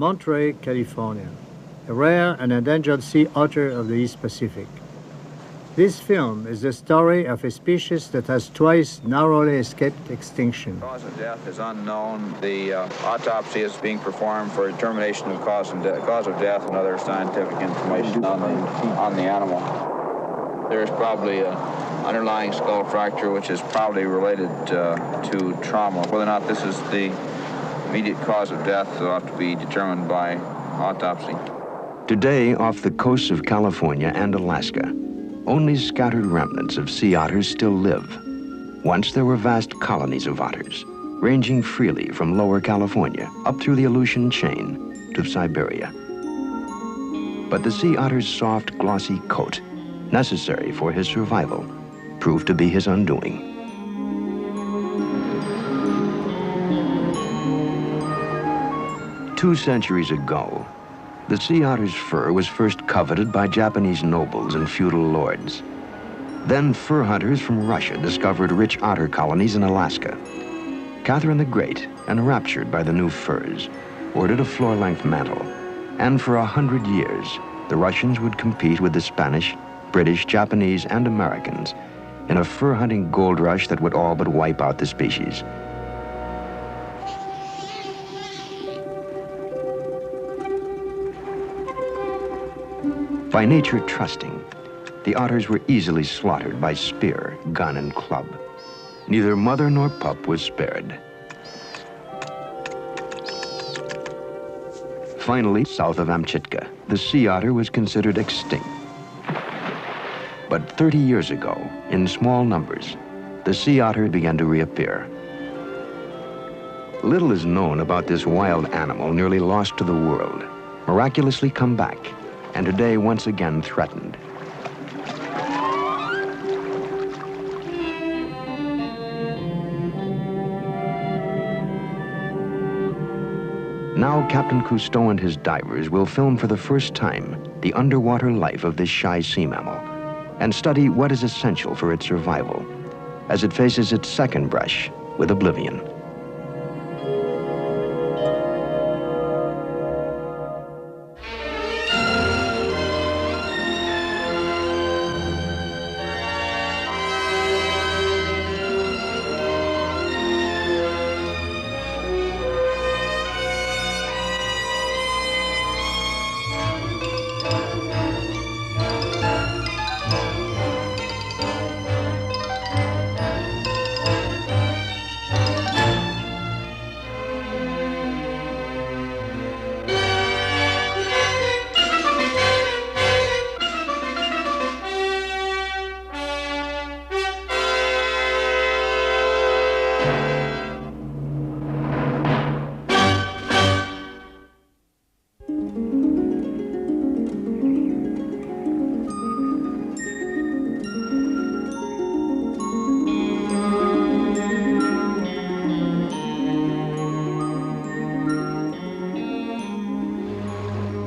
Monterey, California, a rare and endangered sea otter of the East Pacific. This film is the story of a species that has twice narrowly escaped extinction. The cause of death is unknown. The autopsy is being performed for determination of cause of death and other scientific information on the animal. There is probably an underlying skull fracture, which is probably related to trauma. Whether or not this is the immediate cause of death will have to be determined by autopsy. Today, off the coasts of California and Alaska, only scattered remnants of sea otters still live. Once there were vast colonies of otters, ranging freely from Lower California up through the Aleutian chain to Siberia. But the sea otter's soft, glossy coat, necessary for his survival, proved to be his undoing. Two centuries ago, the sea otter's fur was first coveted by Japanese nobles and feudal lords. Then fur hunters from Russia discovered rich otter colonies in Alaska. Catherine the Great, enraptured by the new furs, ordered a floor-length mantle. And for 100 years, the Russians would compete with the Spanish, British, Japanese, and Americans in a fur-hunting gold rush that would all but wipe out the species. By nature trusting, the otters were easily slaughtered by spear, gun, and club. Neither mother nor pup was spared. Finally, south of Amchitka, the sea otter was considered extinct. But 30 years ago, in small numbers, the sea otter began to reappear. Little is known about this wild animal nearly lost to the world, miraculously come back, and today once again threatened. Now Captain Cousteau and his divers will film for the first time the underwater life of this shy sea mammal and study what is essential for its survival as it faces its second brush with oblivion.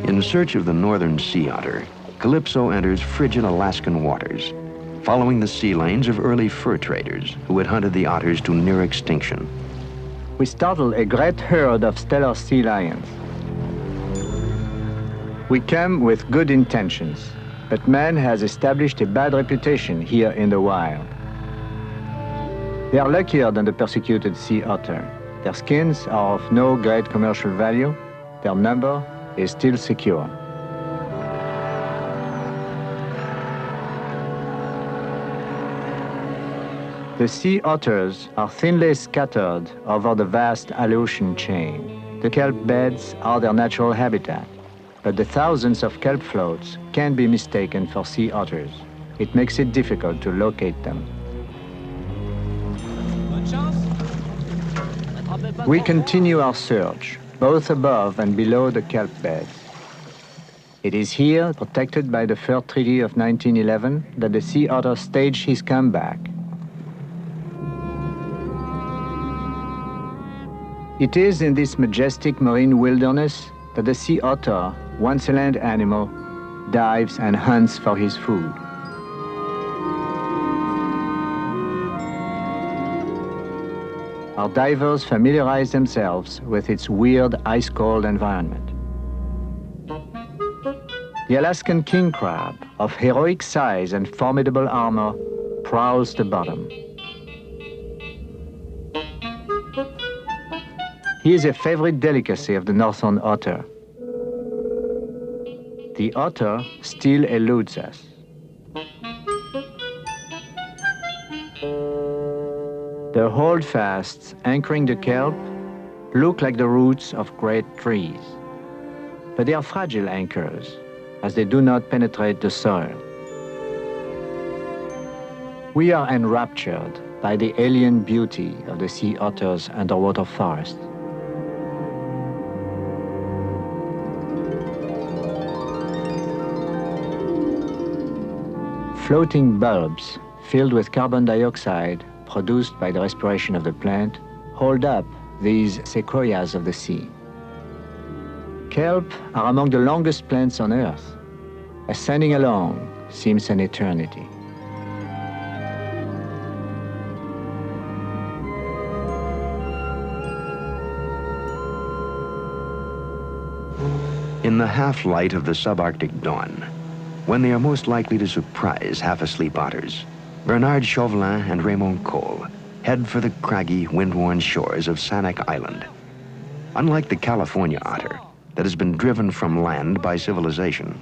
In search of the northern sea otter, Calypso enters frigid Alaskan waters, following the sea lanes of early fur traders who had hunted the otters to near extinction. We startled a great herd of stellar sea lions. We came with good intentions, but man has established a bad reputation here in the wild. They are luckier than the persecuted sea otter. Their skins are of no great commercial value. Their number is still secure. The sea otters are thinly scattered over the vast Aleutian chain. The kelp beds are their natural habitat, but the thousands of kelp floats can be mistaken for sea otters. It makes it difficult to locate them. We continue our search, both above and below the kelp beds. It is here, protected by the Fur Treaty of 1911, that the sea otter staged his comeback. It is in this majestic marine wilderness that the sea otter, once a land animal, dives and hunts for his food. Our divers familiarize themselves with its weird ice-cold environment. The Alaskan king crab, of heroic size and formidable armor, prowls the bottom. He is a favorite delicacy of the northern otter. The otter still eludes us. The holdfasts anchoring the kelp look like the roots of great trees, but they are fragile anchors, as they do not penetrate the soil. We are enraptured by the alien beauty of the sea otter's underwater forest. Floating bulbs filled with carbon dioxide produced by the respiration of the plant hold up these sequoias of the sea. Kelp are among the longest plants on Earth. Ascending along seems an eternity. In the half-light of the subarctic dawn, when they are most likely to surprise half-asleep otters, Bernard Chauvelin and Raymond Cole head for the craggy, wind-worn shores of Sanak Island. Unlike the California otter that has been driven from land by civilization,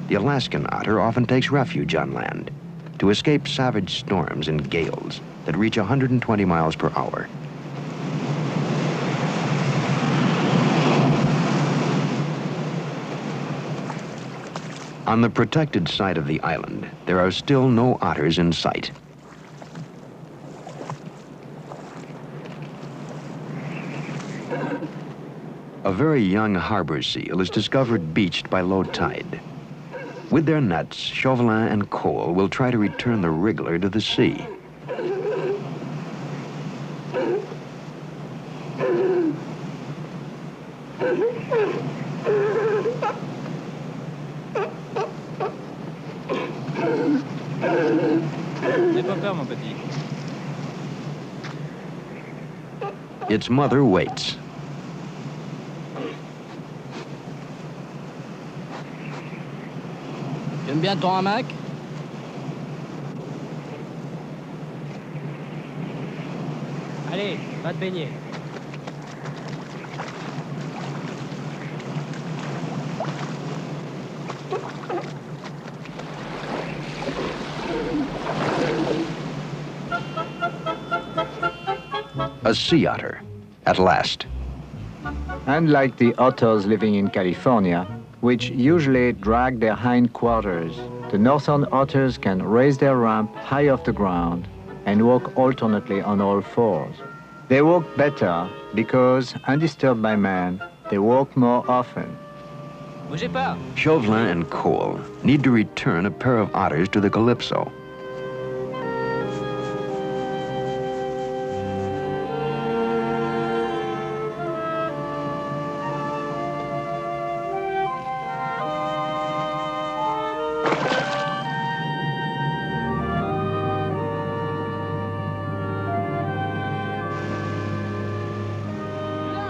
the Alaskan otter often takes refuge on land to escape savage storms and gales that reach 120 miles per hour. On the protected side of the island, there are still no otters in sight. A very young harbor seal is discovered beached by low tide. With their nets, Chauvelin and Cole will try to return the wriggler to the sea. Its mother waits. J'aime bien ton hamac. Allez, va te baigner. A sea otter, at last. Unlike the otters living in California, which usually drag their hindquarters, the northern otters can raise their rump high off the ground and walk alternately on all fours. They walk better because, undisturbed by man, they walk more often. Bougez pas. Chauvelin and Cole need to return a pair of otters to the Calypso.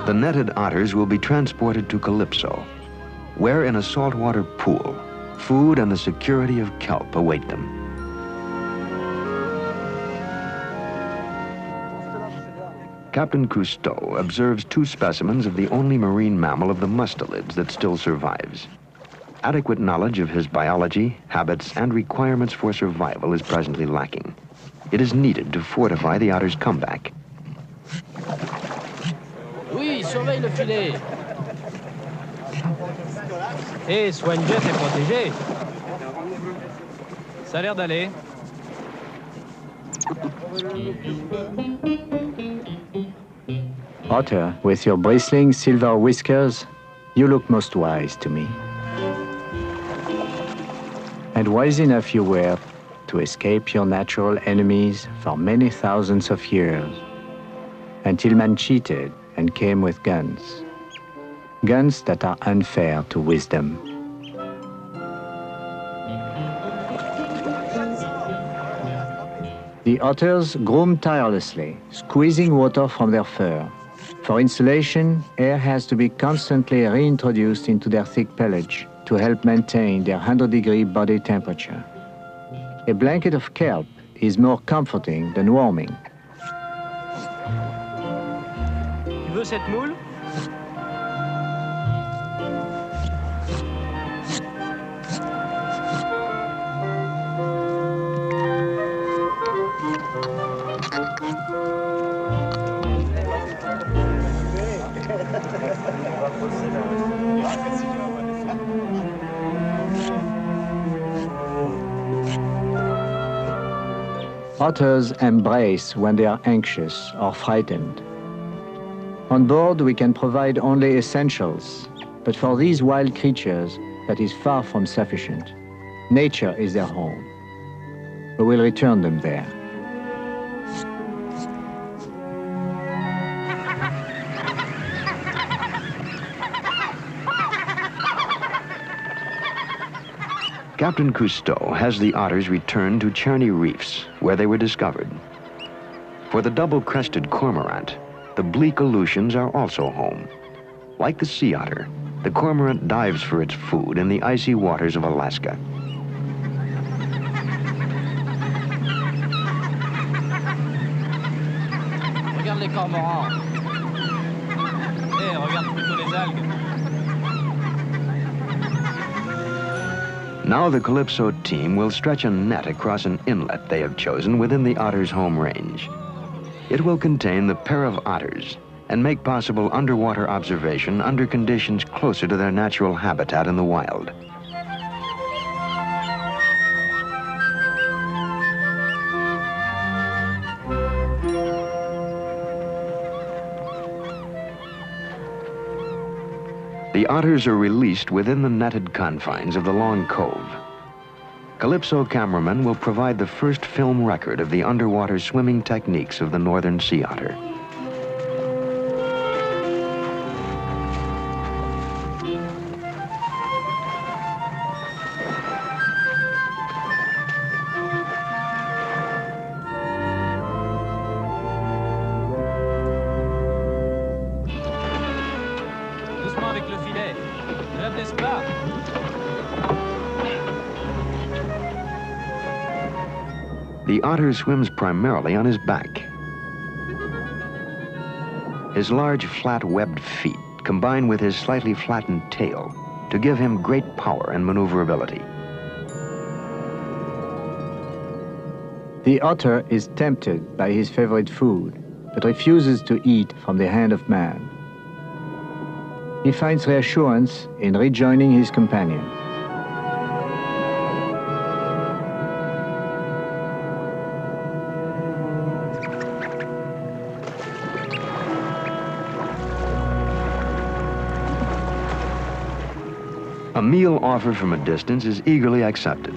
The netted otters will be transported to Calypso, where in a saltwater pool, food and the security of kelp await them. Captain Cousteau observes two specimens of the only marine mammal of the mustelids that still survives. Adequate knowledge of his biology, habits, and requirements for survival is presently lacking. It is needed to fortify the otter's comeback. Oui, surveille le filet. Hé, soigne bien, t'es protégé. Ça a l'air d'aller. Otter, with your bristling silver whiskers, you look most wise to me. And wise enough you were to escape your natural enemies for many thousands of years, until man cheated and came with guns. Guns that are unfair to wisdom. The otters groom tirelessly, squeezing water from their fur. For insulation, air has to be constantly reintroduced into their thick pelage. to help maintain their 100-degree body temperature. A blanket of kelp is more comforting than warming. Tu veux cette moule? Otters embrace when they are anxious or frightened. On board, we can provide only essentials, but for these wild creatures, that is far from sufficient. Nature is their home. We will return them there. Captain Cousteau has the otters return to Charney Reefs, where they were discovered. For the double-crested cormorant, the bleak Aleutians are also home. Like the sea otter, the cormorant dives for its food in the icy waters of Alaska. Regarde les cormorans. Regarde plutôt les algues. Now the Calypso team will stretch a net across an inlet they have chosen within the otter's home range. It will contain the pair of otters and make possible underwater observation under conditions closer to their natural habitat in the wild. The otters are released within the netted confines of the Long Cove. Calypso cameramen will provide the first film record of the underwater swimming techniques of the northern sea otter. Doucement avec le filet. Ne la blesse pas. The otter swims primarily on his back. His large, flat-webbed feet combine with his slightly flattened tail to give him great power and maneuverability. The otter is tempted by his favorite food, but refuses to eat from the hand of man. He finds reassurance in rejoining his companion. A meal offered from a distance is eagerly accepted.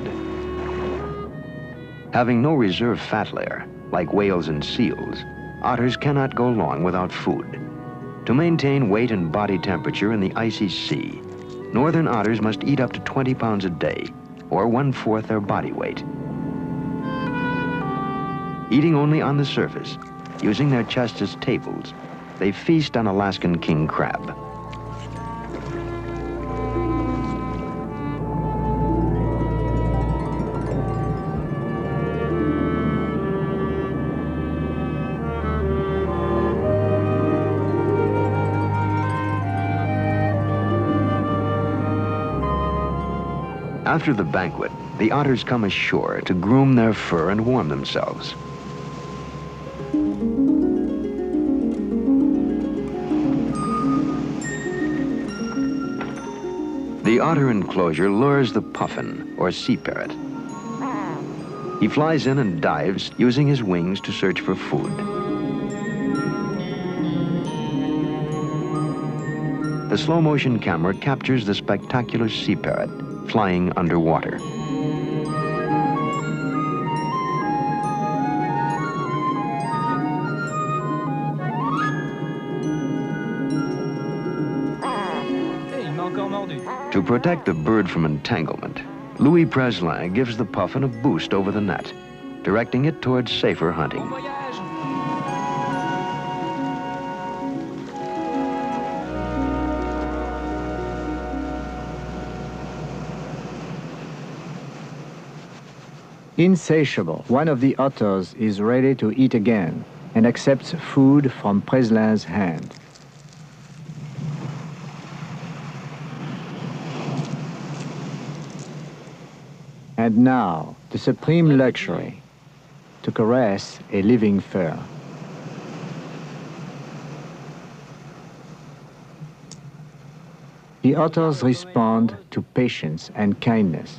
Having no reserve fat layer, like whales and seals, otters cannot go long without food. To maintain weight and body temperature in the icy sea, northern otters must eat up to 20 pounds a day, or 1/4 their body weight. Eating only on the surface, using their chests as tables, they feast on Alaskan king crab. After the banquet, the otters come ashore to groom their fur and warm themselves. The otter enclosure lures the puffin, or sea parrot. He flies in and dives, using his wings to search for food. The slow-motion camera captures the spectacular sea parrot flying underwater. To protect the bird from entanglement, Louis Preslin gives the puffin a boost over the net, directing it towards safer hunting. Insatiable, one of the otters is ready to eat again and accepts food from Preslin's hand. And now, the supreme luxury, to caress a living fur. The otters respond to patience and kindness.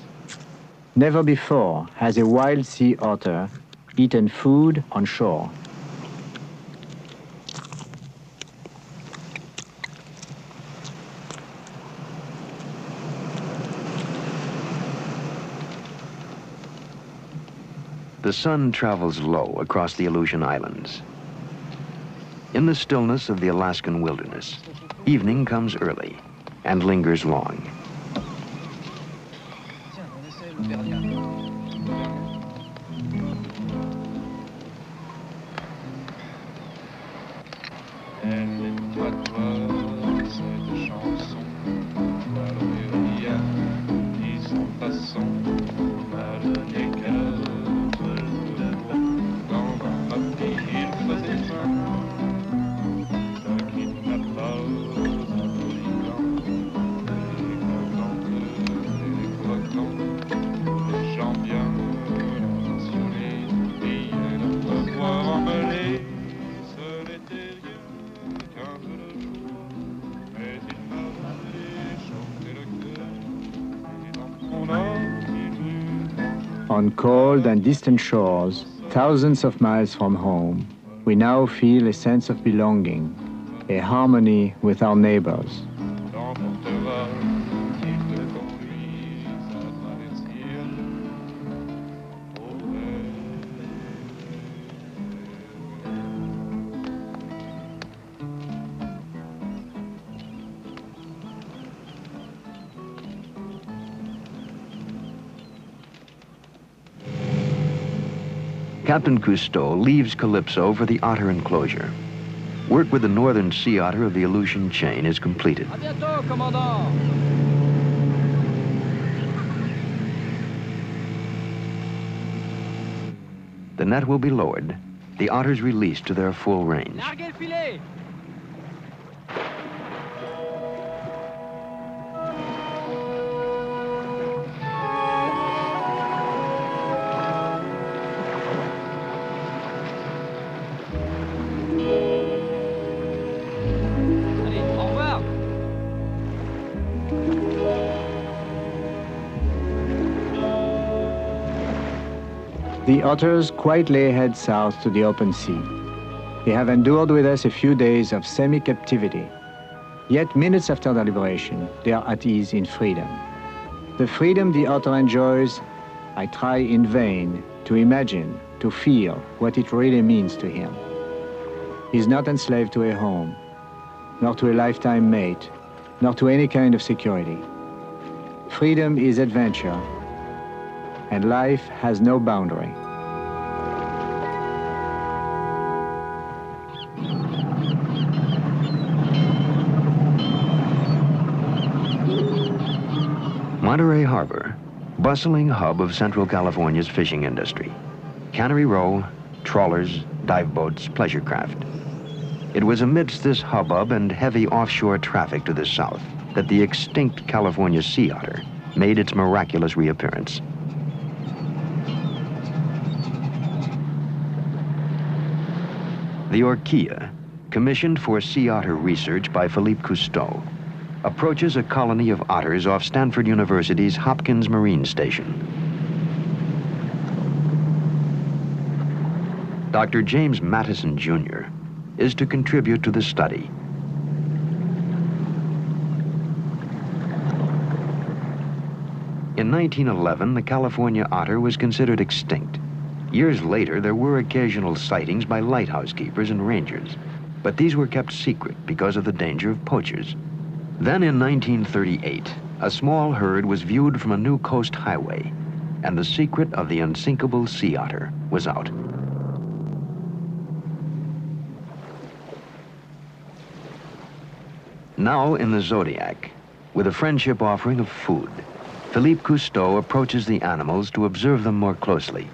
Never before has a wild sea otter eaten food on shore. The sun travels low across the Aleutian Islands. In the stillness of the Alaskan wilderness, evening comes early and lingers long. On cold and distant shores, thousands of miles from home, we now feel a sense of belonging, a harmony with our neighbors. Captain Cousteau leaves Calypso for the Otter enclosure. Work with the northern sea otter of the Aleutian chain is completed. À bientôt, commandant. The net will be lowered, the otters released to their full range. Larguez le filet. Allez, au revoir. The otters quietly head south to the open sea. They have endured with us a few days of semi-captivity. Yet minutes after their liberation, they are at ease in freedom. The freedom the otter enjoys, I try in vain to imagine, to feel what it really means to him. He's not enslaved to a home, nor to a lifetime mate, nor to any kind of security. Freedom is adventure, and life has no boundary. Monterey Harbor, bustling hub of Central California's fishing industry. Cannery Row, trawlers, dive boats, pleasure craft. It was amidst this hubbub and heavy offshore traffic to the south that the extinct California sea otter made its miraculous reappearance. The Orchia, commissioned for sea otter research by Philippe Cousteau, approaches a colony of otters off Stanford University's Hopkins Marine Station. Dr. James Mattison, Jr. is to contribute to the study. In 1911, the California otter was considered extinct. Years later, there were occasional sightings by lighthouse keepers and rangers, but these were kept secret because of the danger of poachers. Then in 1938, a small herd was viewed from a new coast highway, and the secret of the unsinkable sea otter was out. Now in the Zodiac, with a friendship offering of food, Philippe Cousteau approaches the animals to observe them more closely.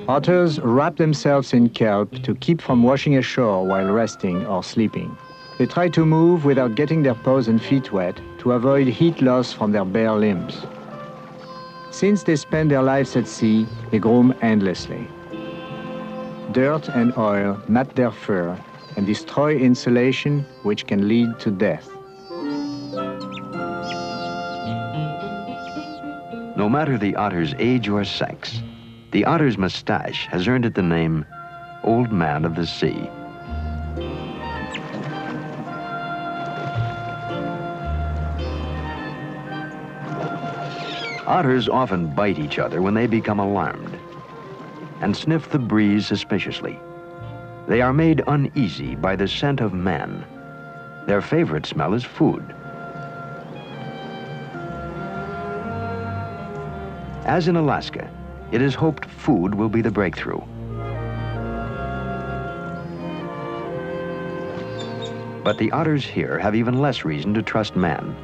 Otters wrap themselves in kelp to keep from washing ashore while resting or sleeping. They try to move without getting their paws and feet wet to avoid heat loss from their bare limbs. Since they spend their lives at sea, they groom endlessly. Dirt and oil mat their fur and destroy insulation, which can lead to death. No matter the otter's age or sex, the otter's mustache has earned it the name Old Man of the Sea. Otters often bite each other when they become alarmed and sniff the breeze suspiciously. They are made uneasy by the scent of man. Their favorite smell is food. As in Alaska, it is hoped food will be the breakthrough. But the otters here have even less reason to trust man.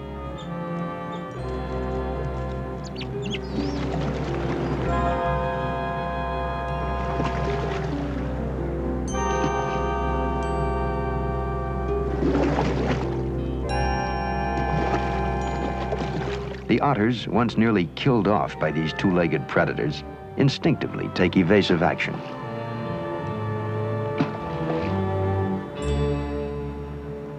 The otters, once nearly killed off by these two-legged predators, instinctively take evasive action.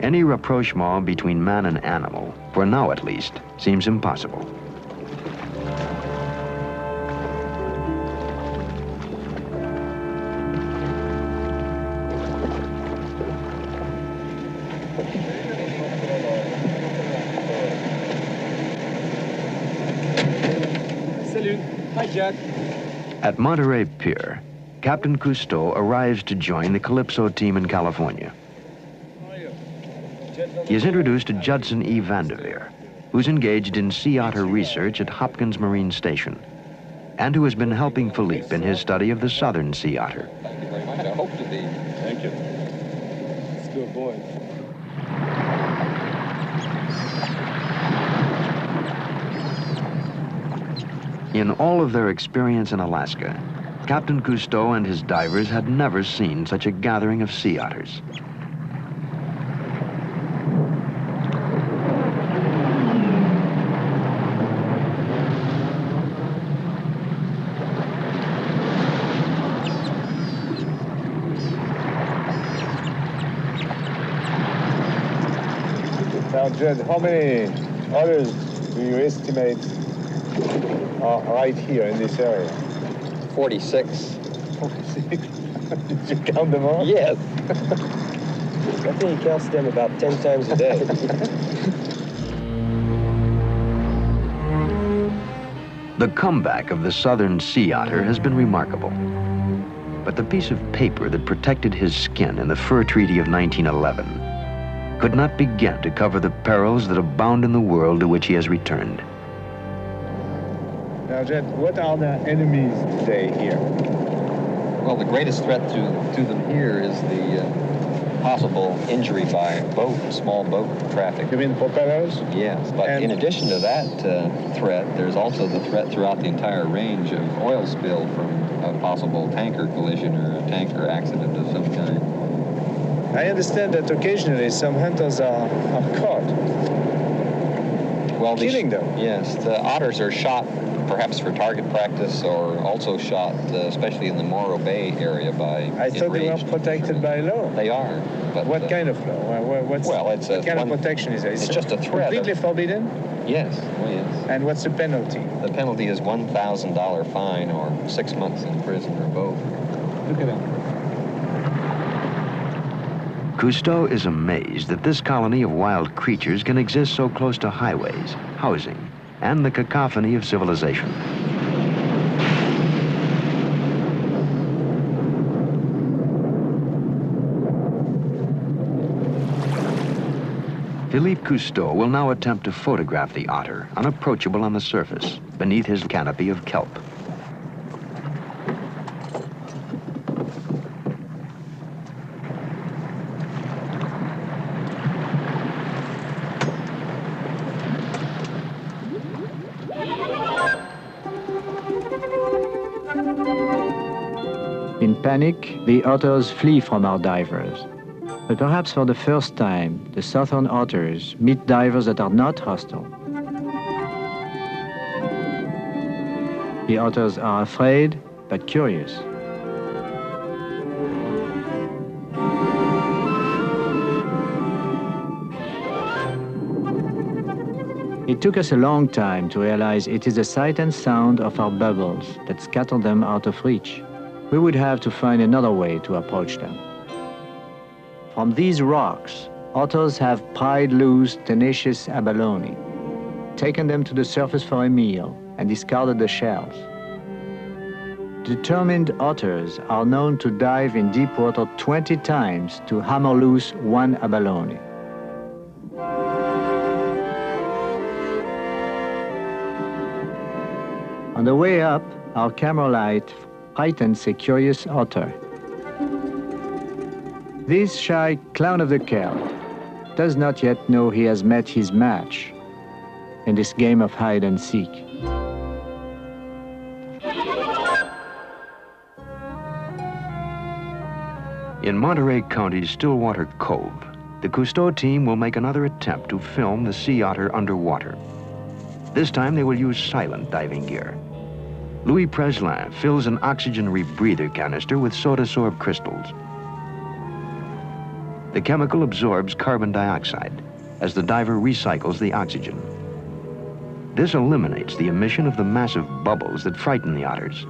Any rapprochement between man and animal, for now at least, seems impossible. Hi, Jacques. At Monterey Pier, Captain Cousteau arrives to join the Calypso team in California. He is introduced to Judson E. Vanderveer, who's engaged in sea otter research at Hopkins Marine Station, and who has been helping Philippe in his study of the southern sea otter. Thank you very much. I hope to be. Thank you. Let's go, boy. In all of their experience in Alaska, Captain Cousteau and his divers had never seen such a gathering of sea otters. Now, Jed, how many otters do you estimate are right here in this area? 46. 46? Did you count them all? Yes. I think he counts them about 10 times a day. The comeback of the southern sea otter has been remarkable. But the piece of paper that protected his skin in the Fur Treaty of 1911 could not begin to cover the perils that abound in the world to which he has returned. Now, Jed, what are the enemies today here? Well, the greatest threat to them here is the possible injury by small boat traffic. You mean propellers? Yes, but in addition to that threat, there's also the threat throughout the entire range of oil spill from a possible tanker collision or a tanker accident of some kind. I understand that occasionally some hunters are caught. Well, killing them. Yes, the otters are shot perhaps for target practice or also shot, especially in the Morro Bay area by I thought they were protected by law. They are. But what kind of law? What kind of protection is there? It's just a threat. Completely forbidden? Yes. Oh, yes. And what's the penalty? The penalty is $1,000 fine or 6 months in prison or both. Look at that. Cousteau is amazed that this colony of wild creatures can exist so close to highways, housing, and the cacophony of civilization. Philippe Cousteau will now attempt to photograph the otter, unapproachable on the surface, beneath his canopy of kelp. panic, the otters flee from our divers. But perhaps for the first time, the southern otters meet divers that are not hostile. The otters are afraid, but curious. It took us a long time to realize it is the sight and sound of our bubbles that scatter them out of reach. We would have to find another way to approach them. From these rocks, otters have pried loose tenacious abalone, taken them to the surface for a meal, and discarded the shells. Determined otters are known to dive in deep water 20 times to hammer loose one abalone. On the way up, our camera light frightens a curious otter. This shy clown of the kelp does not yet know he has met his match in this game of hide and seek. In Monterey County's Stillwater Cove, the Cousteau team will make another attempt to film the sea otter underwater. This time they will use silent diving gear. Louis Preslin fills an oxygen rebreather canister with soda sorb crystals. The chemical absorbs carbon dioxide as the diver recycles the oxygen. This eliminates the emission of the massive bubbles that frighten the otters.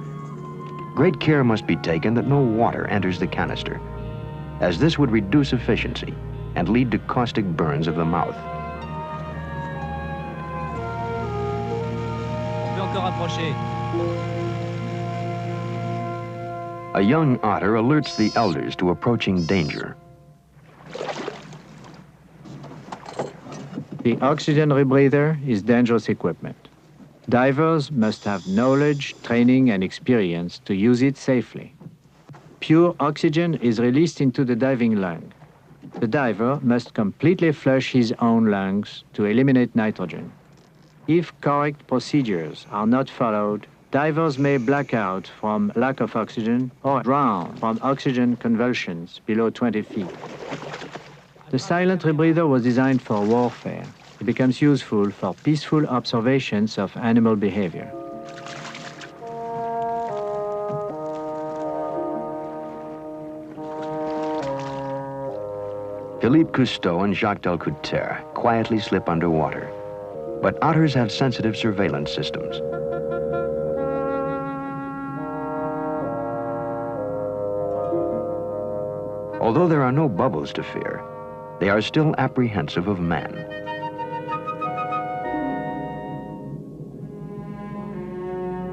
Great care must be taken that no water enters the canister, as this would reduce efficiency and lead to caustic burns of the mouth. A young otter alerts the elders to approaching danger. The oxygen rebreather is dangerous equipment. Divers must have knowledge, training, and experience to use it safely. Pure oxygen is released into the diving lung. The diver must completely flush his own lungs to eliminate nitrogen. If correct procedures are not followed, divers may black out from lack of oxygen or drown from oxygen convulsions below 20 feet. The silent rebreather was designed for warfare. It becomes useful for peaceful observations of animal behavior. Philippe Cousteau and Jacques quietly slip underwater. But otters have sensitive surveillance systems. Although there are no bubbles to fear, they are still apprehensive of man.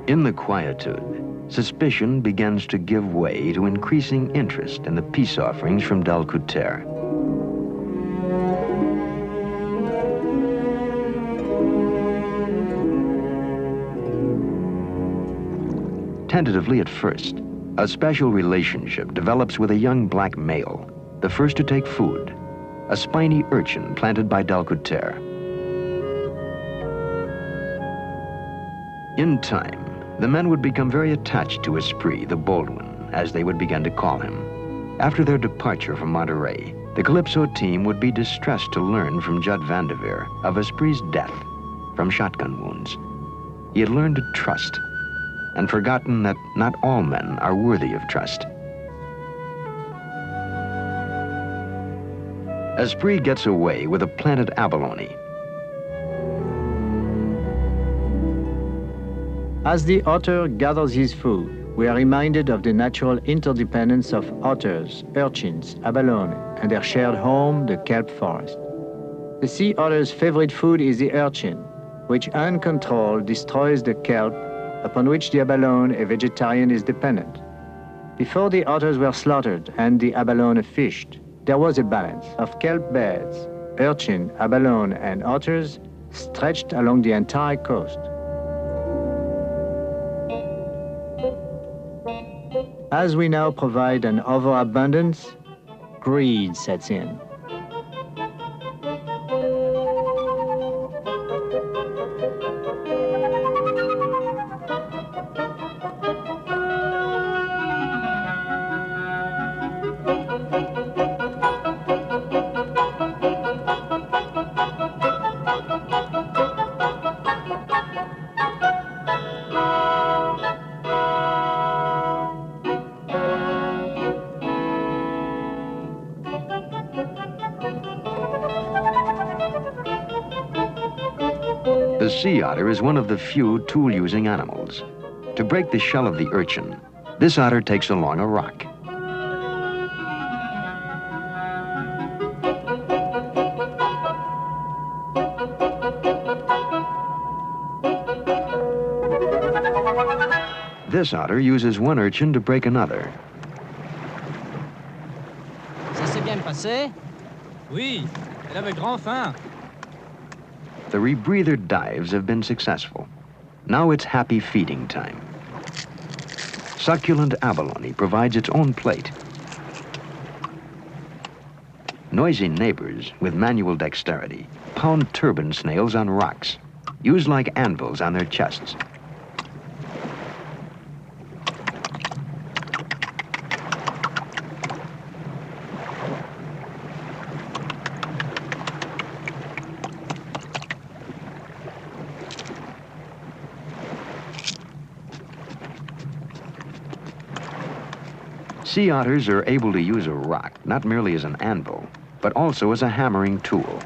In the quietude, suspicion begins to give way to increasing interest in the peace offerings from Delcouter. Tentatively at first, a special relationship develops with a young black male, the first to take food, a spiny urchin planted by Delcouter. In time, the men would become very attached to Esprit, the bold one, as they would begin to call him. After their departure from Monterey, the Calypso team would be distressed to learn from Judd Vanderveer of Esprit's death from shotgun wounds. He had learned to trust and forgotten that not all men are worthy of trust. Esprit gets away with a planted abalone. As the otter gathers his food, we are reminded of the natural interdependence of otters, urchins, abalone, and their shared home, the kelp forest. The sea otter's favorite food is the urchin, which uncontrolled destroys the kelp upon which the abalone, a vegetarian, is dependent. Before the otters were slaughtered and the abalone fished, there was a balance of kelp beds, urchin, abalone, and otters stretched along the entire coast. As we now provide an overabundance, greed sets in. The sea otter is one of the few tool-using animals. To break the shell of the urchin, this otter takes along a rock. This otter uses one urchin to break another. Ça s'est bien passé? Oui, elle avait grand faim. The rebreather dives have been successful. Now it's happy feeding time. Succulent abalone provides its own plate. Noisy neighbors, with manual dexterity, pound turban snails on rocks, used like anvils on their chests. Sea otters are able to use a rock not merely as an anvil, but also as a hammering tool.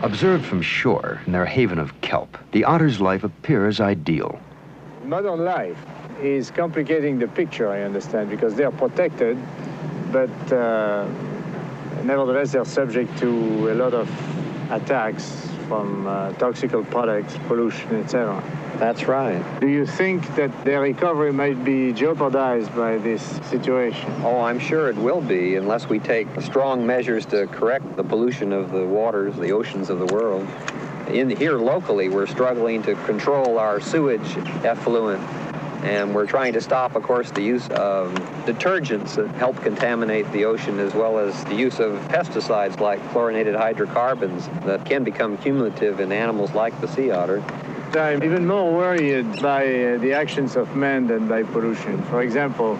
Observed from shore in their haven of kelp, the otter's life appears ideal. Modern life is complicating the picture, I understand, because they are protected, but nevertheless they're subject to a lot of attacks from toxical products, pollution, etc. That's right. Do you think that their recovery might be jeopardized by this situation? Oh, I'm sure it will be, unless we take strong measures to correct the pollution of the waters, the oceans of the world. Here locally, we're struggling to control our sewage effluent, and we're trying to stop, of course, the use of detergents that help contaminate the ocean, as well as the use of pesticides like chlorinated hydrocarbons that can become cumulative in animals like the sea otter. I'm even more worried by the actions of man than by pollution. For example,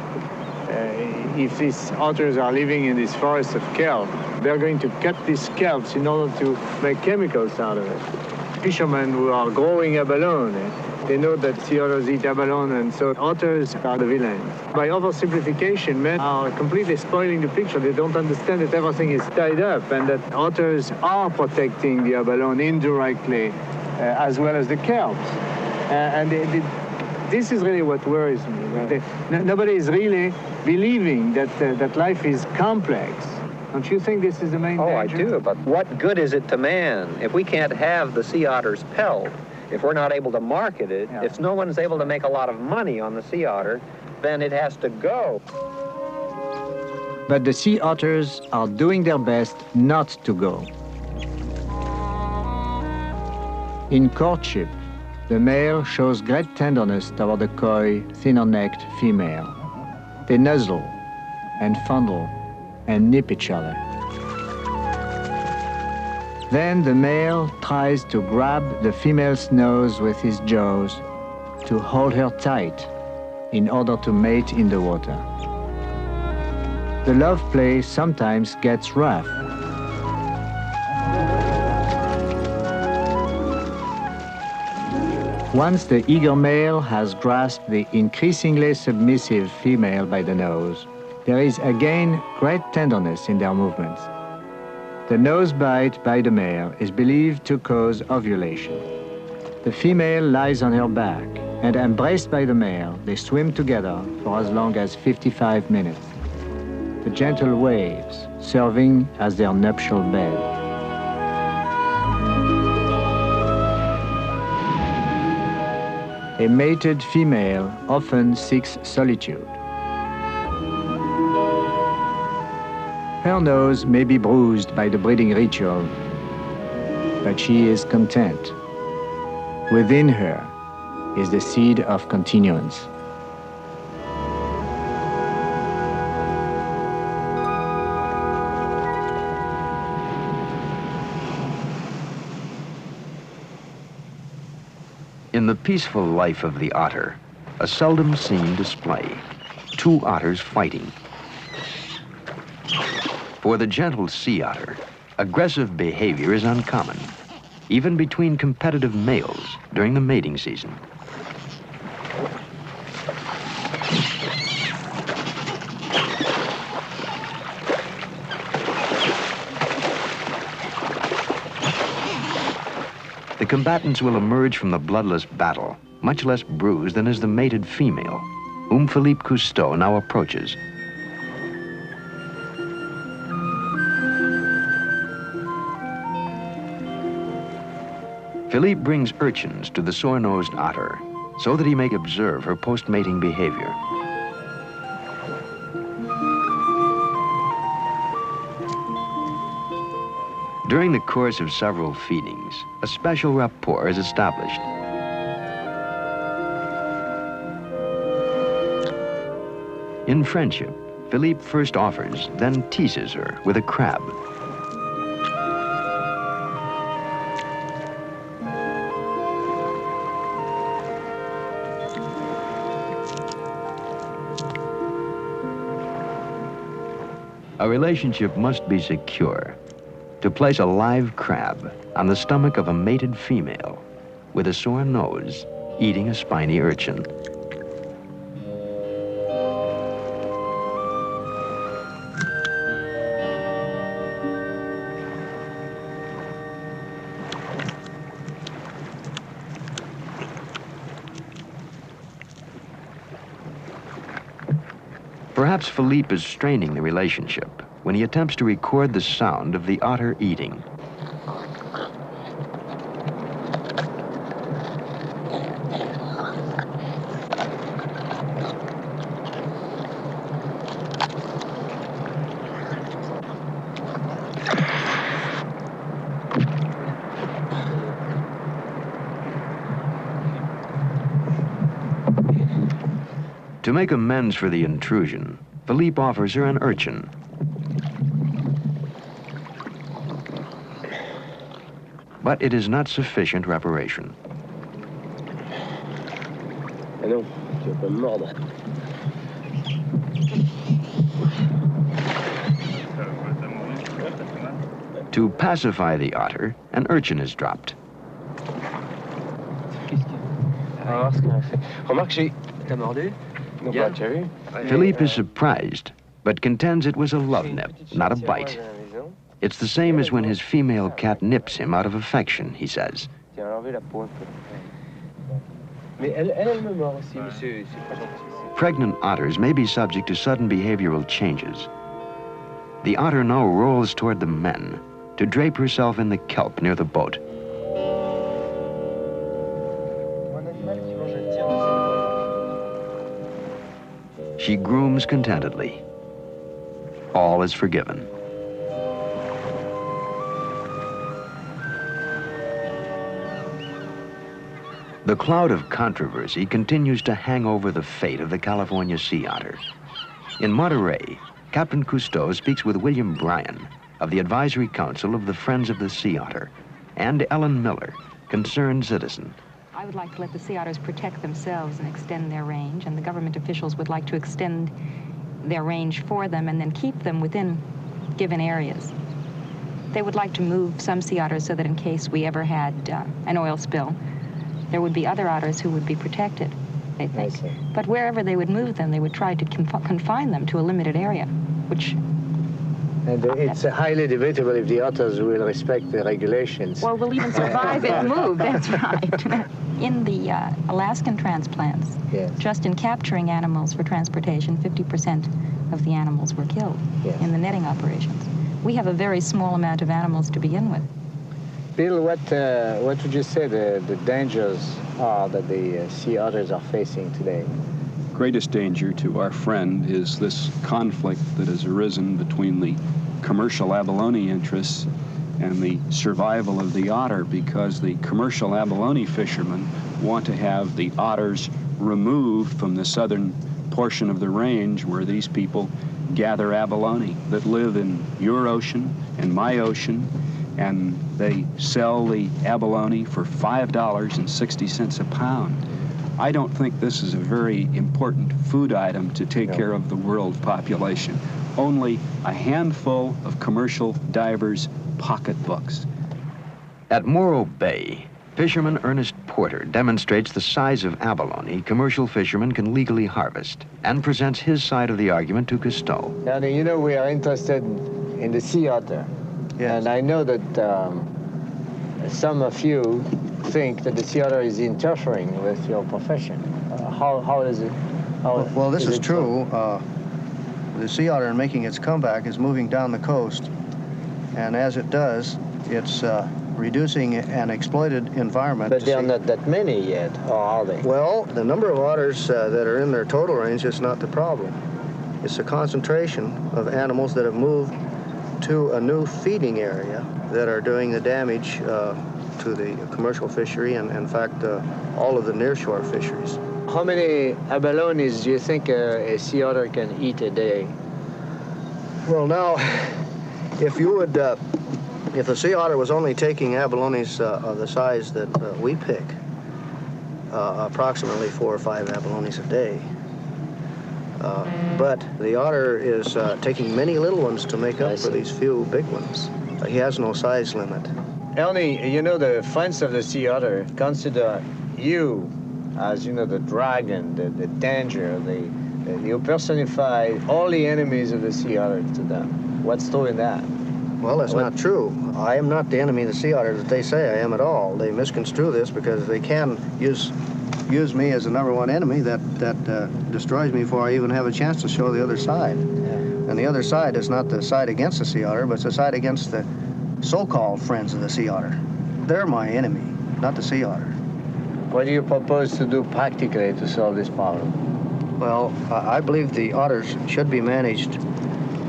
if these otters are living in this forest of kelp, they're going to cut these kelps in order to make chemicals out of it. Fishermen who are growing abalone, they know that sea otters eat abalone, and so otters are the villains. By oversimplification, men are completely spoiling the picture. They don't understand that everything is tied up and that otters are protecting the abalone indirectly, as well as the kelps. This is really what worries me. Nobody is really believing that life is complex. Don't you think this is the main danger? Oh, I do, but what good is it to man if we can't have the sea otter's pelt, if we're not able to market it, if no one's able to make a lot of money on the sea otter, then it has to go. But the sea otters are doing their best not to go. In courtship, the male shows great tenderness toward the coy, thinner-necked female. They nuzzle and fondle and nip each other. Then the male tries to grab the female's nose with his jaws to hold her tight in order to mate in the water. The love play sometimes gets rough. Once the eager male has grasped the increasingly submissive female by the nose, there is again great tenderness in their movements. The nose bite by the male is believed to cause ovulation. The female lies on her back, and embraced by the male, they swim together for as long as 55 minutes. The gentle waves serving as their nuptial bed. A mated female often seeks solitude. Her nose may be bruised by the breeding ritual, but she is content. Within her is the seed of continuance. In the peaceful life of the otter, a seldom seen display, two otters fighting. For the gentle sea otter, aggressive behavior is uncommon, even between competitive males during the mating season. combatants will emerge from the bloodless battle much less bruised than is the mated female, whom Philippe Cousteau now approaches. Philippe brings urchins to the sore-nosed otter so that he may observe her post-mating behavior. During the course of several feedings, a special rapport is established. In friendship, Philippe first offers, then teases her with a crab. A relationship must be secure. To place a live crab on the stomach of a mated female with a sore nose eating a spiny urchin. Perhaps Philippe is straining the relationship when he attempts to record the sound of the otter eating. To make amends for the intrusion, Philippe offers her an urchin. But it is not sufficient reparation. To pacify the otter, an urchin is dropped. Philippe is surprised, but contends it was a love nip, not a bite. It's the same as when his female cat nips him out of affection, he says. Pregnant otters may be subject to sudden behavioral changes. The otter now rolls toward the men to drape herself in the kelp near the boat. She grooms contentedly. All is forgiven. The cloud of controversy continues to hang over the fate of the California sea otter. In Monterey, Captain Cousteau speaks with William Bryan of the Advisory Council of the Friends of the Sea Otter and Ellen Miller, concerned citizen. I would like to let the sea otters protect themselves and extend their range, and the government officials would like to extend their range for them and then keep them within given areas. They would like to move some sea otters so that in case we ever had an oil spill, there would be other otters who would be protected, they think. But wherever they would move them, they would try to confine them to a limited area, which... And it's highly debatable if the otters will respect the regulations. Well, will even survive if moved, that's right. In the Alaskan transplants, yes, just in capturing animals for transportation, 50% of the animals were killed, yes, in the netting operations. We have a very small amount of animals to begin with. Bill, what would you say the dangers are that the sea otters are facing today? Greatest danger to our friend is this conflict that has arisen between the commercial abalone interests and the survival of the otter, because the commercial abalone fishermen want to have the otters removed from the southern portion of the range where these people gather abalone that live in your ocean and my ocean, and they sell the abalone for $5.60 a pound. I don't think this is a very important food item to take care of the world population. Only a handful of commercial divers' pocketbooks. At Morro Bay, fisherman Ernest Porter demonstrates the size of abalone commercial fishermen can legally harvest and presents his side of the argument to Cousteau. Now, you know, we are interested in the sea otter. Yes. And I know that some of you think that the sea otter is interfering with your profession. How is it? Well, this is true. The sea otter, in making its comeback, is moving down the coast, and as it does, it's reducing an exploited environment. But there are not that many yet, or are they? Well, the number of otters that are in their total range is not the problem. It's the concentration of animals that have moved to a new feeding area that are doing the damage to the commercial fishery and, in fact, all of the nearshore fisheries. How many abalones do you think a sea otter can eat a day? Well, now, if you would, if the sea otter was only taking abalones of the size that we pick, approximately 4 or 5 abalones a day. But the otter is taking many little ones to make up for these few big ones. He has no size limit. Ernie, you know, the friends of the sea otter consider you as, you know, the dragon, the danger, you personify all the enemies of the sea otter to them. What's true in that? Well, that's not true. I am not the enemy of the sea otter that they say I am at all. They misconstrue this because they can use me as the #1 enemy that destroys me before I even have a chance to show the other side. Yeah. And the other side is not the side against the sea otter, but it's the side against the so-called friends of the sea otter. They're my enemy, not the sea otter. What do you propose to do practically to solve this problem? Well, I believe the otters should be managed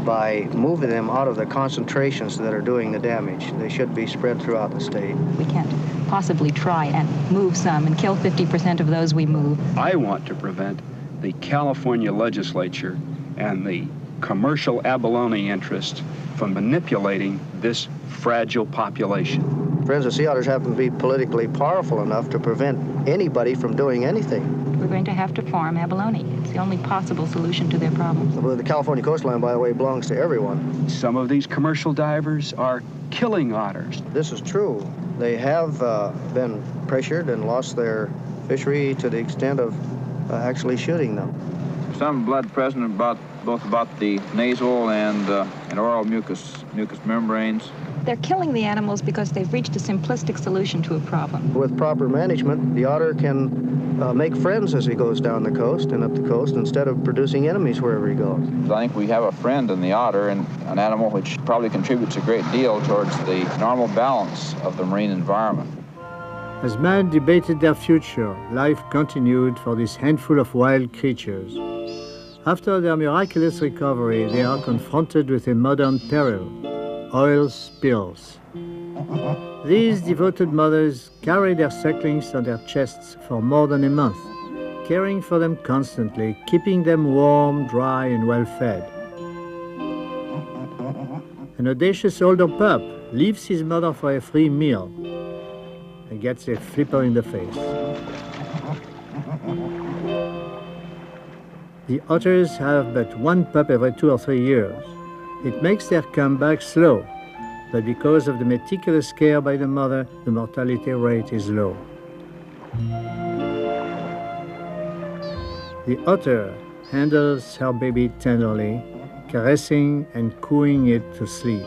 by moving them out of the concentrations that are doing the damage. They should be spread throughout the state. We can't possibly try and move some and kill 50% of those we move. I want to prevent the California legislature and the commercial abalone interest from manipulating this fragile population. Friends of sea otters happen to be politically powerful enough to prevent anybody from doing anything. We're going to have to farm abalone. It's the only possible solution to their problems. Well, the California coastline, by the way, belongs to everyone. Some of these commercial divers are killing otters. This is true. They have been pressured and lost their fishery to the extent of actually shooting them. Some blood present both about the nasal and oral mucous membranes. They're killing the animals because they've reached a simplistic solution to a problem. With proper management, the otter can make friends as he goes down the coast and up the coast instead of producing enemies wherever he goes. I think we have a friend in the otter, and an animal which probably contributes a great deal towards the normal balance of the marine environment. As man debated their future, life continued for this handful of wild creatures. After their miraculous recovery, they are confronted with a modern peril: oil spills. These devoted mothers carry their sucklings on their chests for more than a month, caring for them constantly, keeping them warm, dry, and well-fed. An audacious older pup leaves his mother for a free meal and gets a flipper in the face. The otters have but one pup every 2 or 3 years. It makes their comeback slow, but because of the meticulous care by the mother, the mortality rate is low. The otter handles her baby tenderly, caressing and cooing it to sleep.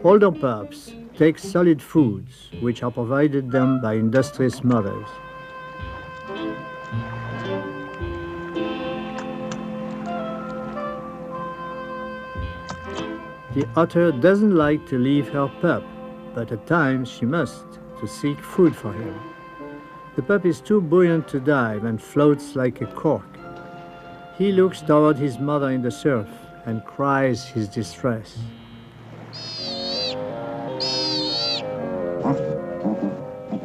Older pups take solid foods, which are provided them by industrious mothers. The otter doesn't like to leave her pup, but at times she must, to seek food for him. The pup is too buoyant to dive and floats like a cork. He looks toward his mother in the surf and cries his distress.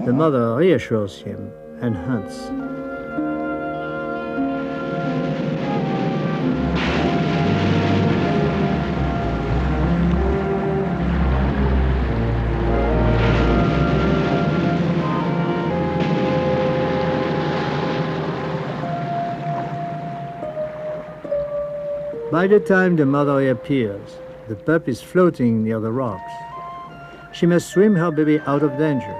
The mother reassures him and hunts. By the time the mother reappears, the pup is floating near the rocks. She must swim her baby out of danger.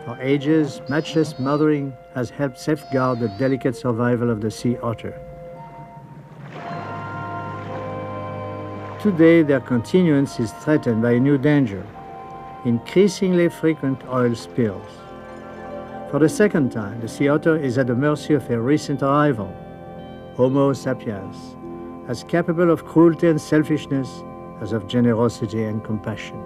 For ages, matchless mothering has helped safeguard the delicate survival of the sea otter. Today, their continuance is threatened by a new danger: increasingly frequent oil spills. For the second time, the sea otter is at the mercy of a recent arrival, Homo sapiens, as capable of cruelty and selfishness as of generosity and compassion.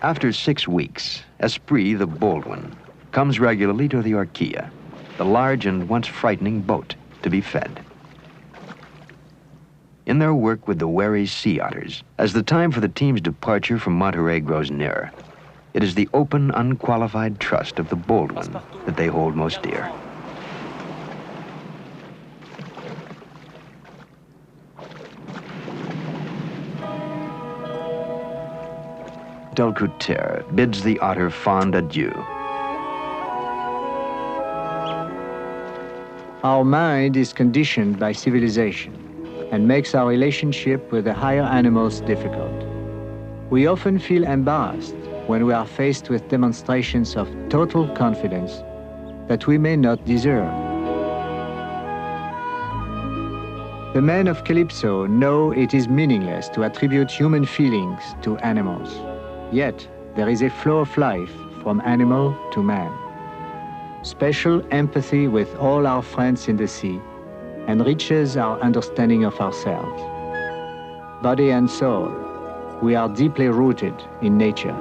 After 6 weeks, Esprit, the bold one, comes regularly to the Orquilla, the large and once frightening boat, to be fed. In their work with the wary sea otters, as the time for the team's departure from Monterey grows nearer, it is the open, unqualified trust of the bold one that they hold most dear. Delcouter bids the otter fond adieu. Our mind is conditioned by civilization and makes our relationship with the higher animals difficult. We often feel embarrassed when we are faced with demonstrations of total confidence that we may not deserve. The men of Calypso know it is meaningless to attribute human feelings to animals. Yet, there is a flow of life from animal to man. Special empathy with all our friends in the sea enriches our understanding of ourselves. Body and soul, we are deeply rooted in nature.